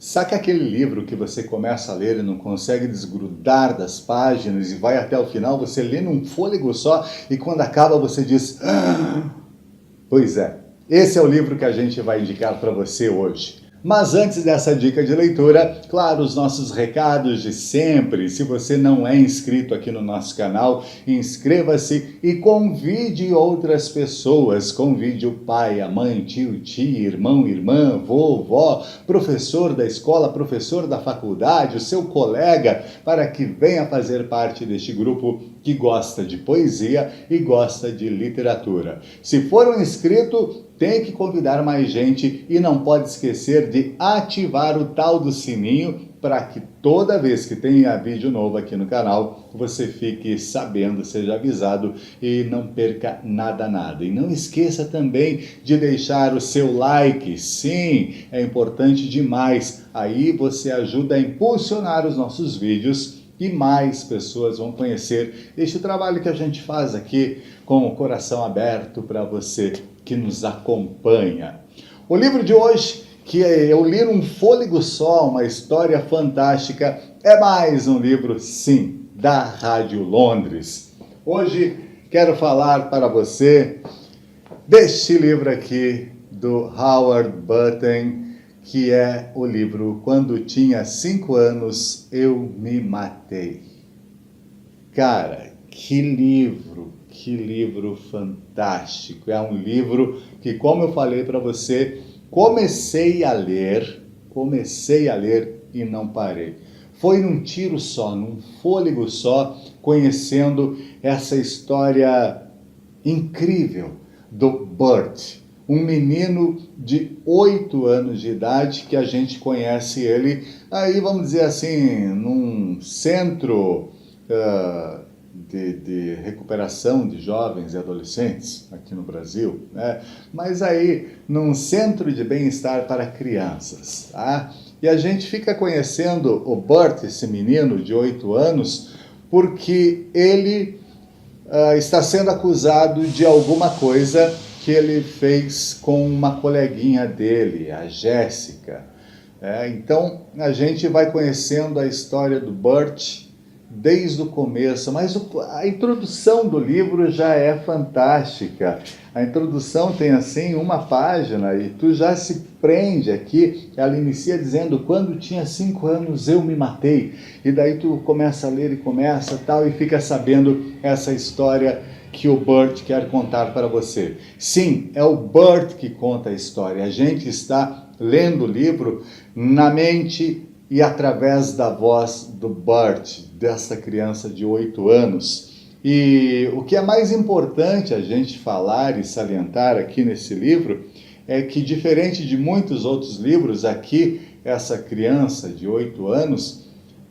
Saca aquele livro que você começa a ler e não consegue desgrudar das páginas e vai até o final, você lê num fôlego só e quando acaba você diz: "Ah!" Pois é, esse é o livro que a gente vai indicar para você hoje. Mas antes dessa dica de leitura, claro, os nossos recados de sempre. Se você não é inscrito aqui no nosso canal, inscreva-se e convide outras pessoas. Convide o pai, a mãe, tio, tia, irmão, irmã, vovó, professor da escola, professor da faculdade, o seu colega, para que venha fazer parte deste grupo que gosta de poesia e gosta de literatura. Se for um inscrito, tem que convidar mais gente e não pode esquecer de ativar o tal do sininho para que toda vez que tenha vídeo novo aqui no canal, você fique sabendo, seja avisado e não perca nada. E não esqueça também de deixar o seu like, sim, é importante demais. Aí você ajuda a impulsionar os nossos vídeos e mais pessoas vão conhecer este trabalho que a gente faz aqui com o coração aberto para você que nos acompanha. O livro de hoje, que eu li num fôlego só, uma história fantástica, é mais um livro, sim, da Rádio Londres. Hoje quero falar para você deste livro aqui, do Howard Button, que é o livro Quando Tinha 5 Anos, Eu Me Matei. Cara, que livro fantástico. É um livro que, como eu falei para você, comecei a ler e não parei. Foi num tiro só, num fôlego só, conhecendo essa história incrível do Burt, um menino de 8 anos de idade que a gente conhece ele, aí vamos dizer assim, num centro de recuperação de jovens e adolescentes aqui no Brasil, né? Mas aí num centro de bem-estar para crianças, tá? E a gente fica conhecendo o Burt, esse menino de 8 anos, porque ele está sendo acusado de alguma coisa que ele fez com uma coleguinha dele, a Jéssica. Então a gente vai conhecendo a história do Burt desde o começo, mas a introdução do livro já é fantástica. A introdução tem assim uma página e tu já se prende aqui. Ela inicia dizendo: quando tinha 5 anos eu me matei. E daí tu começa a ler e começa tal e fica sabendo essa história que o Burt quer contar para você. Sim, é o Burt que conta a história. A gente está lendo o livro na mente e através da voz do Burt, dessa criança de 8 anos. E o que é mais importante a gente falar e salientar aqui nesse livro é que, diferente de muitos outros livros, aqui essa criança de 8 anos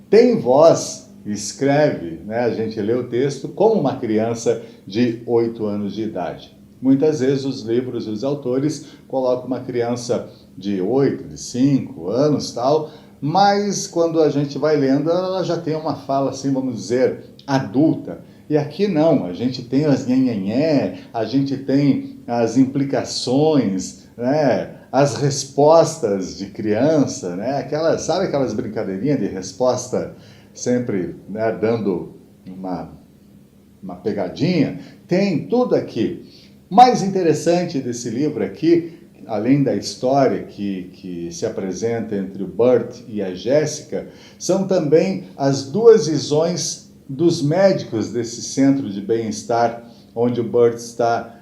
tem voz, escreve, né? A gente lê o texto como uma criança de 8 anos de idade. Muitas vezes os livros, os autores colocam uma criança de 8, de 5 anos, tal, mas quando a gente vai lendo, ela já tem uma fala, assim, vamos dizer, adulta. E aqui não, a gente tem as nhenhenhé, a gente tem as implicações, né? As respostas de criança, né? Sabe aquelas brincadeirinhas de resposta sempre, né, dando uma pegadinha? Tem tudo aqui. O mais interessante desse livro aqui, além da história que se apresenta entre o Burt e a Jéssica, são também as duas visões dos médicos desse centro de bem-estar onde o Burt está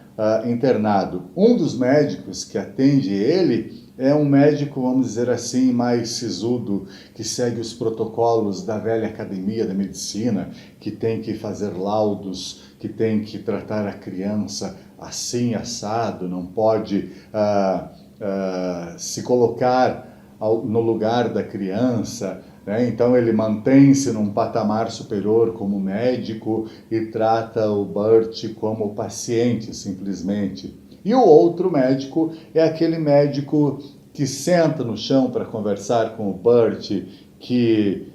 internado. Um dos médicos que atende ele é um médico, vamos dizer assim, mais sisudo, que segue os protocolos da velha academia da medicina, que tem que fazer laudos, que tem que tratar a criança assim, assado, não pode se colocar no lugar da criança, né? Então ele mantém-se num patamar superior como médico e trata o Burt como paciente, simplesmente. E o outro médico é aquele médico que senta no chão para conversar com o Burt, que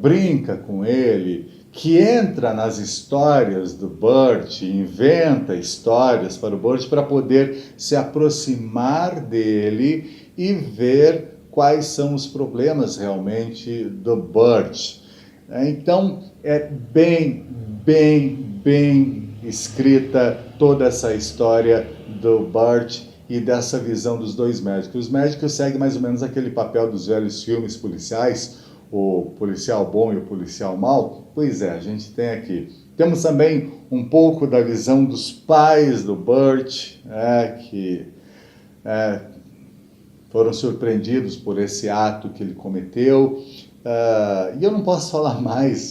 brinca com ele, que entra nas histórias do Burt, inventa histórias para o Burt para poder se aproximar dele e ver quais são os problemas realmente do Burt. Então, é bem escrita toda essa história do Burt e dessa visão dos dois médicos. Os médicos seguem mais ou menos aquele papel dos velhos filmes policiais, o policial bom e o policial mau. Pois é, a gente tem aqui. Temos também um pouco da visão dos pais do Burt, que foram surpreendidos por esse ato que ele cometeu. E eu não posso falar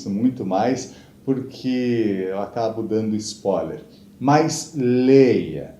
muito mais, porque eu acabo dando spoiler. Mas leia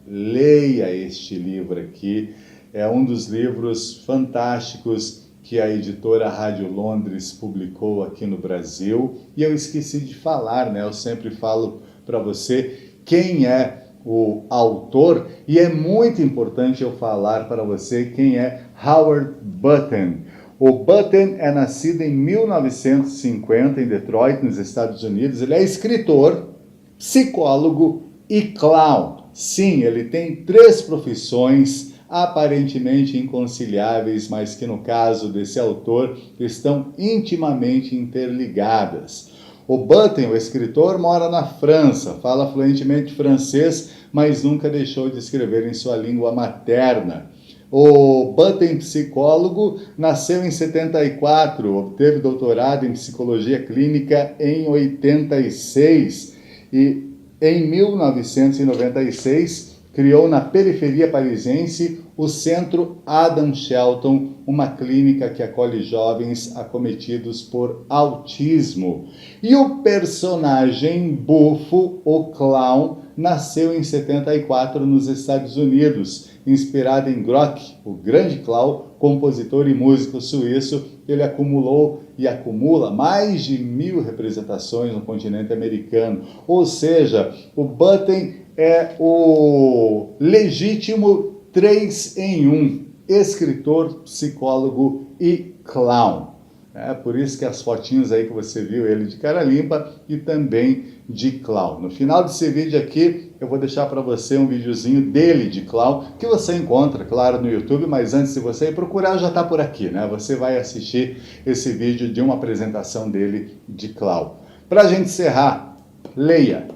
este livro aqui. É um dos livros fantásticos que a editora Rádio Londres publicou aqui no Brasil. E eu esqueci de falar, né? Eu sempre falo para você quem é o autor, e é muito importante eu falar para você quem é Howard Button. O Button é nascido em 1950 em Detroit, nos Estados Unidos. Ele é escritor, psicólogo e clown. Sim, ele tem 3 profissões aparentemente inconciliáveis, mas que no caso desse autor estão intimamente interligadas. O Button, o escritor, mora na França, fala fluentemente francês, mas nunca deixou de escrever em sua língua materna. O Button, psicólogo, nasceu em 74, obteve doutorado em psicologia clínica em 86 e em 1996 criou na periferia parisiense o Centro Adam Shelton, uma clínica que acolhe jovens acometidos por autismo. E o personagem bufo, o clown, nasceu em 74 nos Estados Unidos, inspirado em Grock, o grande clown, compositor e músico suíço. Ele acumulou e acumula mais de 1000 representações no continente americano. Ou seja, o Button é o legítimo 3 em 1, escritor, psicólogo e clown. É por isso que as fotinhos aí que você viu, ele de cara limpa e também de clown. No final desse vídeo aqui, eu vou deixar para você um videozinho dele de clown, que você encontra, claro, no YouTube, mas antes de você ir procurar, já está por aqui, né? Você vai assistir esse vídeo de uma apresentação dele de clown. Para a gente encerrar, leia.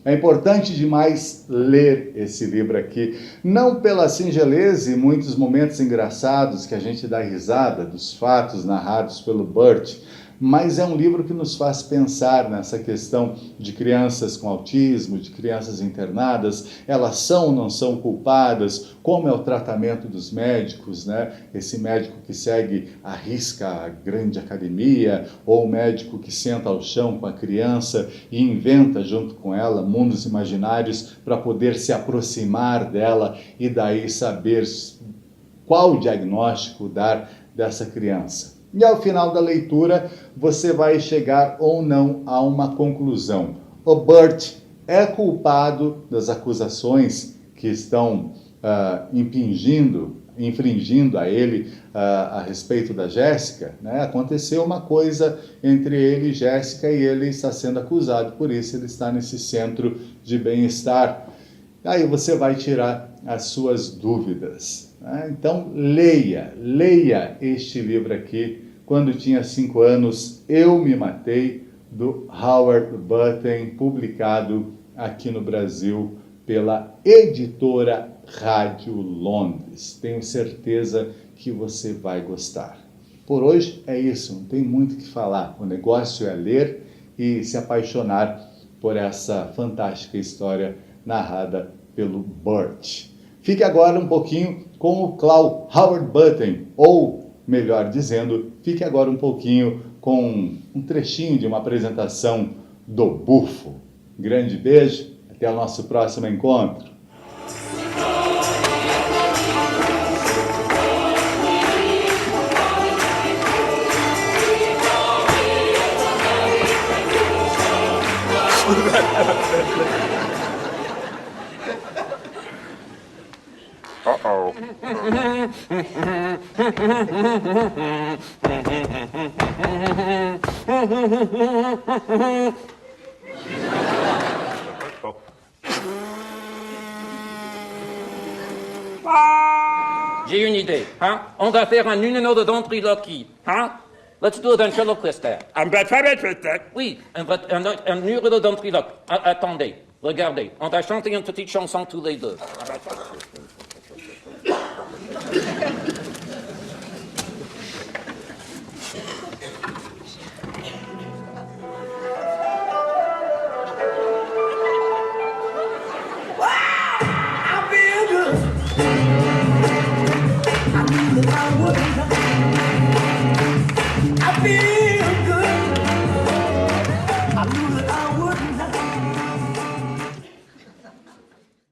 É importante demais ler esse livro aqui, não pela singeleza e muitos momentos engraçados que a gente dá risada dos fatos narrados pelo Burt, mas é um livro que nos faz pensar nessa questão de crianças com autismo, de crianças internadas, elas são ou não são culpadas, como é o tratamento dos médicos, né? Esse médico que segue à risca a grande academia, ou o médico que senta ao chão com a criança e inventa junto com ela mundos imaginários para poder se aproximar dela e daí saber qual diagnóstico dar dessa criança. E ao final da leitura, você vai chegar ou não a uma conclusão. O Burt é culpado das acusações que estão infringindo a ele a respeito da Jéssica, né? Aconteceu uma coisa entre ele e Jéssica e ele está sendo acusado, por isso ele está nesse centro de bem-estar. Aí você vai tirar as suas dúvidas. Então, leia este livro aqui. Quando tinha 5 anos, eu me matei, do Howard Button, publicado aqui no Brasil pela editora Rádio Londres. Tenho certeza que você vai gostar. Por hoje é isso, não tem muito o que falar. O negócio é ler e se apaixonar por essa fantástica história narrada pelo Burt. Fique agora um pouquinho com o clown Howard Button, ou, melhor dizendo, fique agora um pouquinho com um trechinho de uma apresentação do Bufo. Grande beijo, até o nosso próximo encontro. Uh-oh. Oh. J'ai une idée. Hein? On va faire un numéro de ventriloquie. Hein? Let's do a ventriloquist there. I'm ventriloquist. Oui, un numéro de ventriloque. Attendez, regardez. On va chanter une petite chanson tous les deux.